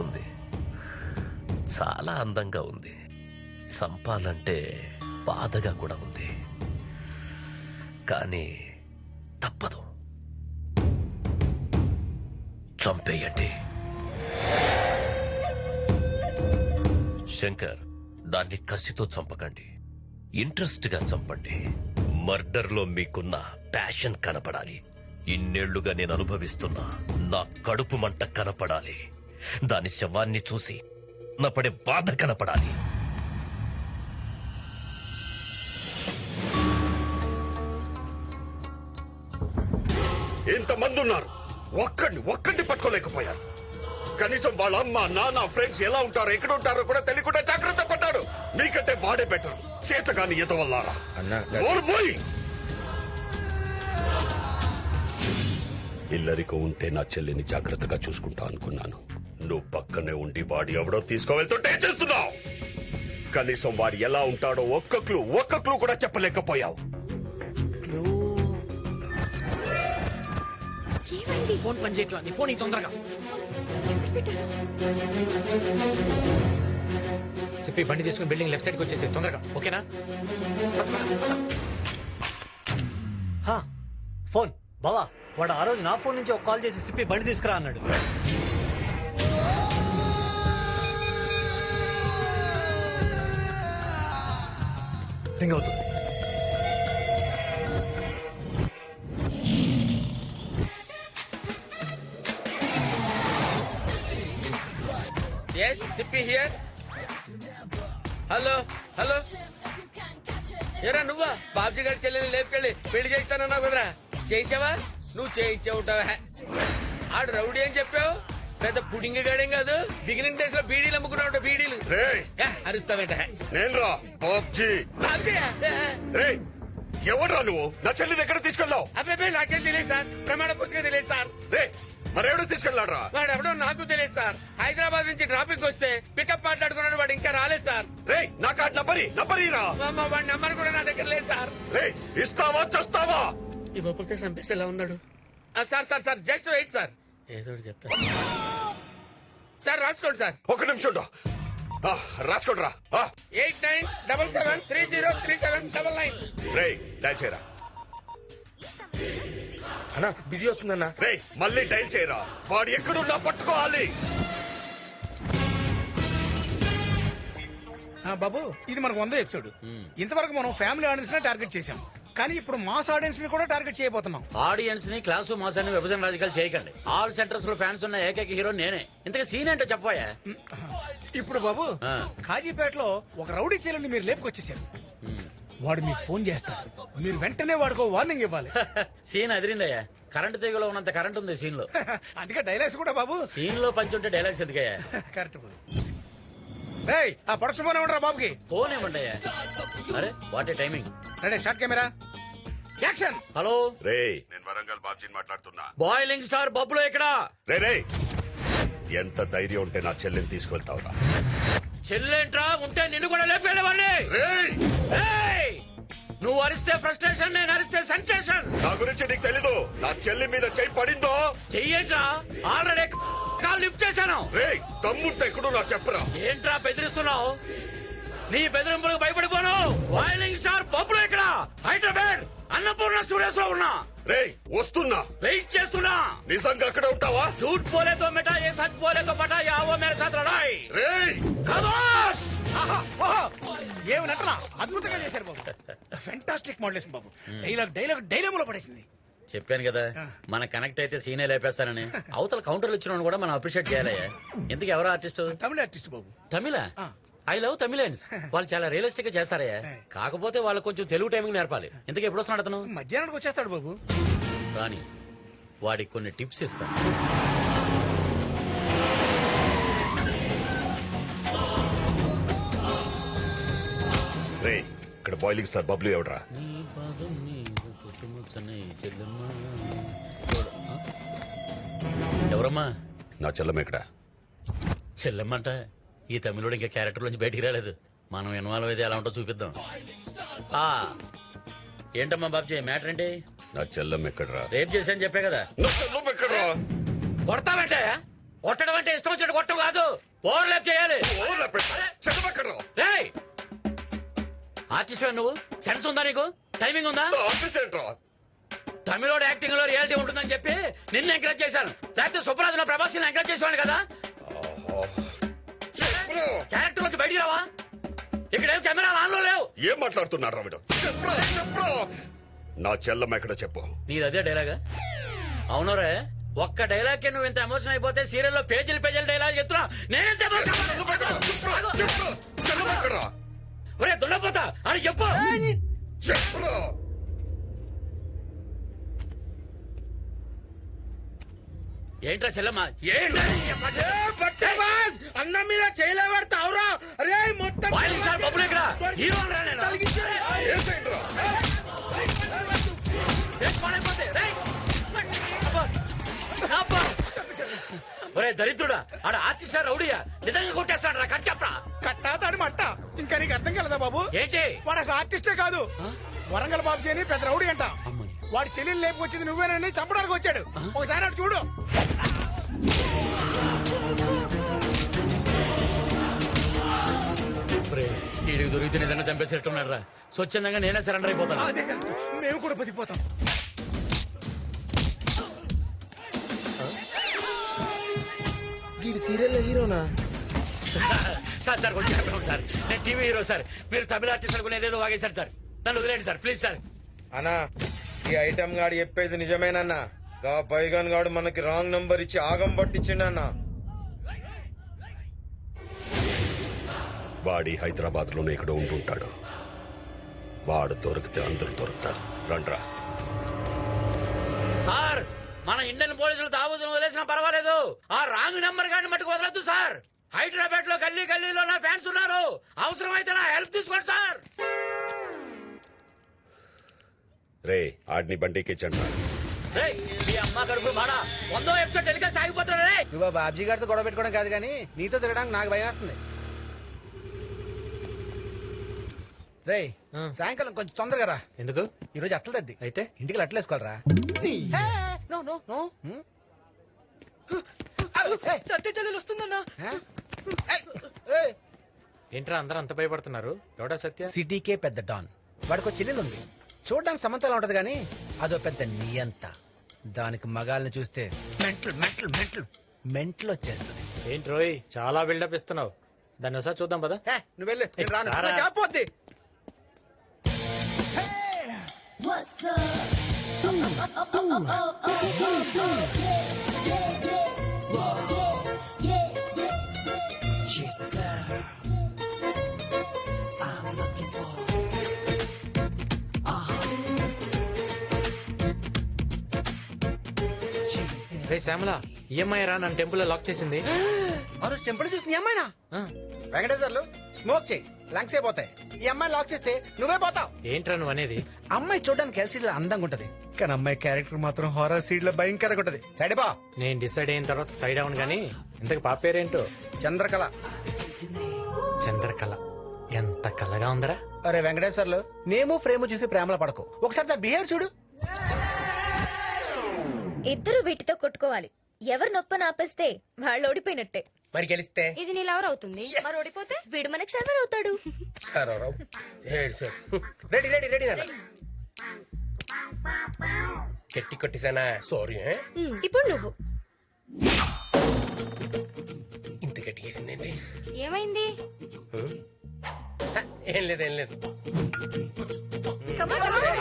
ఉంది, చాలా అందంగా ఉంది. చంపాలంటే బాధగా కూడా ఉంది, కానీ తప్పదు. చంపేయండి. శంకర్, దాన్ని కసితో చంపకండి, ఇంట్రెస్ట్ గా చంపండి. మర్డర్ లో మీకున్న ప్యాషన్ కనపడాలి. ఇన్నేళ్లుగా నేను అనుభవిస్తున్నా నా కడుపు మంట కనపడాలి. దాని శవాన్ని చూసి నా పడే బాధ కనపడాలి. ఇంతమంది ఉన్నారు, ఒక్కడిని పట్టుకోలేకపోయారు. కనీసం వాళ్ళ అమ్మ నాన్న ఫ్రెండ్స్ ఎలా ఉంటారో ఎక్కడ ఉంటారో కూడా తెలియకుండా జాగ్రత్త పడ్డాడు. నీకంటే వాడే బెటర్. చేతగాని ఎదవల్లారా. ఇల్లరికో ఉంటే నా చెల్లిని జాగ్రత్తగా చూసుకుంటా అనుకున్నాను. నువ్వు పక్కనే ఉండి వాడి ఎవడో తీసుకోవెళ్తుంటే చేస్తున్నావు. కనీసం వాడు ఎలా ఉంటాడో ఒక్క క్లూ కూడా చెప్పలేకపోయావు. ఫోన్ పని చేయట్లా. నీ ఫోన్ తొందరగా సిప్పి బండి తీసుకుని బిల్డింగ్ లెఫ్ట్ సైడ్ కి వచ్చేసి తొందరగా. ఓకేనా? ఫోన్ బావా, వాడు ఆ రోజు నా ఫోన్ నుంచి ఒక కాల్ చేసి సిప్పి బండి తీసుకురా అన్నాడు. రింగ్ అవుతుంది. Yes, Sippy here. Hello hello, ఎరా నువ్వా? బాబ్జీ గారి చెల్లెని లేపుకెళ్ళి పెళ్లి చేస్తానన్నావు కదరా, చేయించావా? నువ్వు చేయించే ఉంటావా? ఆడు రౌడీ అని చెప్పావు, పెద్ద పుడింగ్ గాడేం కాదు. బిగినింగ్ డేస్ లో బీడీలు అమ్ముకున్నావు. బీడీలు అరుస్తావేంట? నేను రా బాబ్జీ. ఎవడ్రా నువ్వు? నా చెల్లిని ఎక్కడ తీసుకెళ్ళావు? అబ్బాయి నాకేం తెలియదు సార్, ప్రమాణ పూర్తిగా తెలియదు సార్. మరెవడో తీసుకెళ్ళాడ్రా? వాడు ఎవడో నాకు తెలియదు సార్. హైదరాబాద్ నుంచి ట్రాఫిక్ వస్తే పికప్ మాట్లాడుకున్నాడు, వాడు ఇంకా రాలేదు సార్. నా కార్డు నంబరీరా. వాడి నంబర్ కూడా నా దగ్గర లేదు సార్. ఇస్తావా చస్తావా? ఇవ్వకపోతే చంపేస్తే ఎలా ఉన్నాడు? Sir sir sir just wait sir, ఏదో చెప్పారు సార్. రాసుకోండి సార్. ఒక నిమిషం రాసుకోండి రా. 8977303799. డైల్ చేయరా. అన్నా బిజీ వస్తుందన్నా. మళ్ళీ డైల్ చేయరా. వాడు ఎక్కడున్నా పట్టుకోవాలి. బాబు, ఇది మనకు 100వ ఎపిసోడ్. ఇంతవరకు మనం ఫ్యామిలీ ఆడియన్స్ నే టార్గెట్ చేసాం, కానీ ఇప్పుడు మాస్ ఆడియన్స్ ని కూడా టార్గెట్ చేయబోతున్నాం. ఆడియన్స్ ని క్లాసు మాస్ అని విభజన రాజకీయాలు చేయకండి. ఆల్ సెంటర్స్ లో ఫ్యాన్స్ ఉన్న ఏకైక హీరో నేనే. ఇంతగా సీన్ ఏంటో చెప్పాయా? ఇప్పుడు బాబు, కాజీపేటలో ఒక రౌడీ చెల్లెల్ని మీరు లేపుకొచ్చేసారు. వాడు మీకు ఫోన్ చేస్తాడు, మీరు వెంటనే వాడికి వార్నింగ్ ఇవ్వాలి. సీన్ అదిరిందయ్యా. కరెంట్ తీగలో ఉన్నంత కరెంట్ ఉంది సీన్ లో. అందుకే డైలాగ్స్ కూడా బాబు. సీన్ లో పంచి ఉంటే డైలాగ్స్ ఎందుకయ్యా? కరెక్ట్ బాబు. రేయ్, ఆ ప్రొడక్షన్ ఫోన్ ఏమంటారా బాబుకి? ఫోన్ ఏమండయ్యా? అరే what a timing. Ready, short camera, action. Hello నేను వరంగల్ బాబ్జీని మాట్లాడుతున్నా. బాయిలింగ్ స్టార్ బబ్బులో ఇక్కడ. రే ఎంత ధైర్యం ఉంటే నా చెల్లిని తీసుకెళ్తావురా? చెల్లెంట్రా ఉంటే నిన్ను కూడా లేపేవాడిని. నువ్వు అరిస్తే ఫ్రస్ట్రేషన్, నేను అరిస్తే సెన్సేషన్. నా గురించి నీకు తెలీదు. నా చెల్లి మీద చెయ్యి పడిందో చెయ్యేంట్రా? ఆల్రెడీ కాల్ లిఫ్ట్ చేశాను. తమ్ముంటే ఎక్కడో నాకు చెప్పరా. ఏంట్రా బెదిరిస్తున్నావు? నీ బెదిరింపులకు భయపడిపోను. బాయిలింగ్ స్టార్ బబ్బులో ఇక్కడ హైదరాబాద్ అన్నపూర్ణ స్టూడియోస్ లో ఉన్నా. వస్తున్నా, వెయిట్ చేస్తున్నా. నిజంగా అక్కడ ఉంటావా? झूठ बोले तो मिटा, ये सच बोले तो पटा, या वो मेरे साथ लड़ाई. ఖమోష్. ఏమి నటనా అద్భుతంగా చేశారు బాబు. ఫెంటాస్టిక్ మోడలేషన్ బాబు. డైలాగ్ లో పడేసింది. చెప్పాను కదా, మన కనెక్ట్ అయితే సీనే లేపేస్తానని. అవతల కౌంటర్లు ఇచ్చిన కూడా మనం అప్రిషియేట్ చేయాలయ్యా. ఇంతకు ఎవరో ఆర్టిస్ట్? తమిళ ఆర్టిస్ట్ బాబు. తమిళ? I love Tamilians. వాళ్ళు చాలా రియలిస్టిక్ గా చేస్తారయ్యా. కాకపోతే వాళ్ళు కొంచెం తెలుగు టైమింగ్ నేర్పాలి. ఇంతకు ఎప్పుడు వస్తున్నాడు అతను? మధ్యాహ్నానికి వచ్చేస్తాడు బాబు. రాని వాడికి కొన్ని టిప్స్ ఇస్తాను. ఇక్కడ బాయిలింగ్ స్టార్ బబ్లు ఎవడరా? ఎవరమ్మా? నా చెల్లెమ్మ ఎక్కడ? చెల్లెమ్మంట ఈ తమిళుడు ఇంకా క్యారెక్టర్ నుంచి బయటికి రాలేదు. మనం ఇన్వాల్వ్ అయితే ఎలా ఉంటో చూపిద్దాం. ఏంటమ్మా బాబ్జీ మ్యాటర్ ఏంటి? నా చెల్లెమ్మ ఎక్కడరా? రేప్ చేశాను చెప్పే కదా. నా చెల్లెమ్మ ఎక్కడరా? కొడతామంటాయా? కొట్టడం అంటే ఇష్టం వచ్చినట్టు కొట్టడం కాదు, ఓవర్లాప్ చేయాలి. చెప్పక్కర్రా రేయ్ ఆర్టిస్ట్ నువ్వు, సెన్స్ ఉందా నీకు, టైమింగ్ ఉందా? ఆఫీస్ ఏంట్రా తమిళోడు యాక్టింగ్ లో రియాలిటీ ఉంటుందని చెప్పి నిన్ను ఎంకరేజ్ చేశాను, లేకపోతే సుప్రాజ్లో ప్రభాస్ ఎంకరేజ్ చేసేవాడు కదా. క్యారెక్టర్ లోకి బయటికి రావా, ఇక్కడ ఏం కెమెరాలు ఆన్ లో లేవు. ఏం మాట్లాడుతున్నాడు రా వీడు? చెప్పరా నా చెల్లమ్మ ఎక్కడ చెప్పు. నీది అదే డైలాగా? అవునరే, ఒక్క డైలాగ్ కి నువ్వు ఇంత ఎమోషన్ అయిపోతే సీరియల్లో పేజీలు పేజీలు డైలాగ్ చెప్తున్నా నేనెంత చెల్లమ్మ ఒరే దున్నపోతా అని చెప్పు. చెప్పరా ఏంట్రా చెల్లమ్మ, ఏంట్రా అన్న మీద చేయలేవాడుతావురా. అరే మొత్తం బాయిలింగ్ స్టార్ బబ్బులు ఇక్కడ హీరో రా నేను. ఏసేంట్రా ఏం పాడైపోతే, రేయ్. అబ్బా. అబ్బా. ఒరే దరిద్రుడా, ఆడ ఆర్టిస్ట్ రౌడీయా, నిజంగా కొట్టేస్తాడు రా, కట్ చెప్పరా. కట్టాతాడు మట్ట. ఇంకా నీకు అర్థం కలదా బాబు? ఏంటి వాడు అసలు ఆర్టిస్టే కాదు, వరంగల్ బాబు అని పెద్ద రౌడీ అంట. వాడి చెల్లెలు లేపుకొచ్చింది నువ్వేనని చంపడానికి వచ్చాడు. ఒకసారి అటు చూడు. వీడికి దొరికితే నిజంగా చంపేసేట్టున్నాడు రా. స్వచ్ఛందంగా నేనే సరెండర్ అయిపోతాను. అదే కరెక్ట్. మేము కూడా బతికిపోతాం. వీడు సీరియల్ హీరోనా? సార్ సార్ కొంచెం చెప్పండి సార్, నేను టీవీ హీరో సార్, మీరు తమిళ ఆర్టిస్ట్ అనుకుని ఏదేదో వాగేశారు సార్, నన్ను వదిలేండి సార్ ప్లీజ్ సార్. అన్నా ఈ ఐటమ్ గాడు చెప్పేది నిజమేనన్నా. గా పైగాన్ గాడు మనకి రాంగ్ నంబర్ ఇచ్చి ఆగం పట్టించిండన్నా. వాడి హైదరాబాద్ లోనే ఇక్కడ ఉంటుంటాడు. వాడు దొరికితే అందరూ దొరుకుతారు. రండ్రా. సార్ మన ఇండియన్ పోలీసులు తాగుతున్న వదిలేసినా పర్వాలేదు, ఆ రాంగ్ నెంబర్ గాని మట్టుకు వదలొద్దు సార్. హైదరాబాద్ లో గల్లీ గల్లీలో నా ఫ్యాన్స్ ఉన్నారు, అవసరమైతే నా హెల్ప్ తీసుకోండి సార్. రే ఆడిని బండికిచ్చండి. రేయ్, మీ అమ్మ కడుపు మాడా 100వ ఎపిసోడ్ టెలికాస్ట్ ఆగిపోతున్నా రే. నువ్వు బాబ్జీ గారితో గొడవ పెట్టుకోవడం కాదు కానీ నీతో తిరగడానికి నాకు భయం వేస్తుంది. రేయ్ సాయంకాలం కొంచెం తొందరగా రా. ఎందుకు? ఈ రోజు అట్ల తద్ది అయితే ఇంటికి అట్ల వేసుకోవాలరా. నో నో నో సత్య చెల్లెలు వస్తుందన్నా. ఏంట్రా అందరూ అంత భయపడుతున్నారు? ఎవడా సత్య? సిటీకే పెద్ద డాన్. వాడికి ఒక చెల్లెలు ఉంది, చూడడానికి సమంతలా ఉంటది కానీ అదో పెద్ద నియంత. దానికి మగాల్ని చూస్తే మెంటల్ మెంటల్ మెంటల్ మెంటల్ వచ్చేస్తుంది. ఏంటి రోయ్ చాలా బిల్డప్ ఇస్తున్నావు, దాన్ని ఒకసారి చూద్దాం పదా. నువ్వు వెళ్ళు, నేను రాను. రారా. చెప్పొద్ది. రే శ్యామల, ఈఎంఐ రా నన్ను టెంపుల్ లాక్ చేసింది. ఆ రోజు టెంపుల్ చూసి నీ అమ్మాయినా? వెంకటేశ్వర్లు స్మోక్ చేయి, లంగ్స్ అయిపోతాయి. ఈ అమ్మాయి లాక్ చేస్తే నువ్వే పోతావు. ఏంట్రా నువ్వు అనేది? అమ్మాయి చూడడానికి ఎల్సీడీ లో అందంగా ఉంటది, కానీ అమ్మాయి క్యారెక్టర్ మాత్రం హారర్ సీడ్ లో భయంకరంగా ఉంటది. సైడ్ బా. నేను డిసైడ్ అయిన తర్వాత సైడ్ అవును గానీ ఇంతకు పాప పేరేంటో? చంద్రకళ. చంద్రకళ. ఎంత కళగా ఉందరా. అరే వెంకటేశ్వర్లు, నేము ఫ్రేమ్ చూసి ప్రేమలో పడకు, ఒకసారి దాని బిహేవ్ చూడు. ఇద్దరు వీటితో కొట్టుకోవాలి, ఎవరు నొప్పని ఆపేస్తే వాళ్ళు ఓడిపోయినట్టే. మరి గెలిస్తే ఇది నీ లవర్ అవుతుంది, మరి ఓడిపోతే వీడు మనకి సర్వర్ అవుతాడు. రెడీ రెడీ రెడీ గట్టి కొట్టిసానా? సారీ. ఇప్పుడు నువ్వు. ఇంత గట్టి వేసిందేంటి? ఏమైంది? ఏం లేదు ఏం లేదు.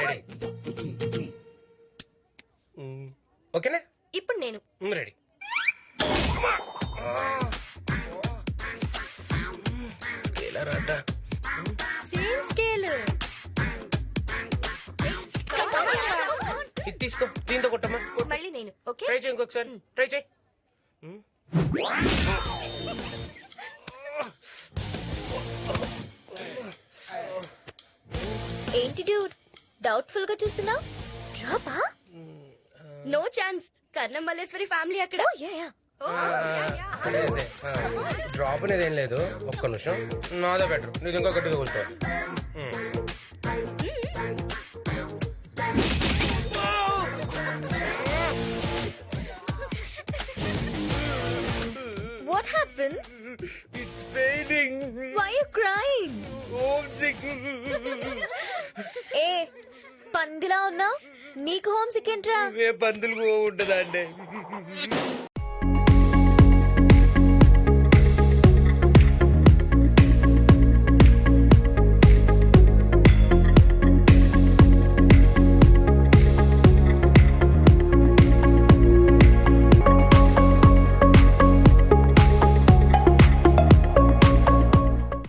రెడీ. ఓకేనా? ఇప్పుడు నేను. రెడీ. ఎలా రాట? Same scale. ఇది తీసుకో, దీంతో కొట్టమ్మా. మళ్ళీ నేను. ఓకే, ట్రై చేయి, ఇంకొకసారి ట్రై చేయి. ఏంటి డ్యూడ్ డౌట్ఫుల్ గా చూస్తున్నావు? డ్రాపా? No chance. Karnam Malleswari family అక్కడ. డ్రాప్ అనేది ఏం లేదు. ఒక్క నిమిషం, నాదే బెటర్. నీకు ఇంకా గట్టిగా కూర్చోవాలి. happened? It's paining. Why you crying? Home sick. ఏ పందిలా ఉన్నావు? నీకు హోమ్ సిక్ ఏంట్రా? ఏ పందులు ఉంటదా అండి?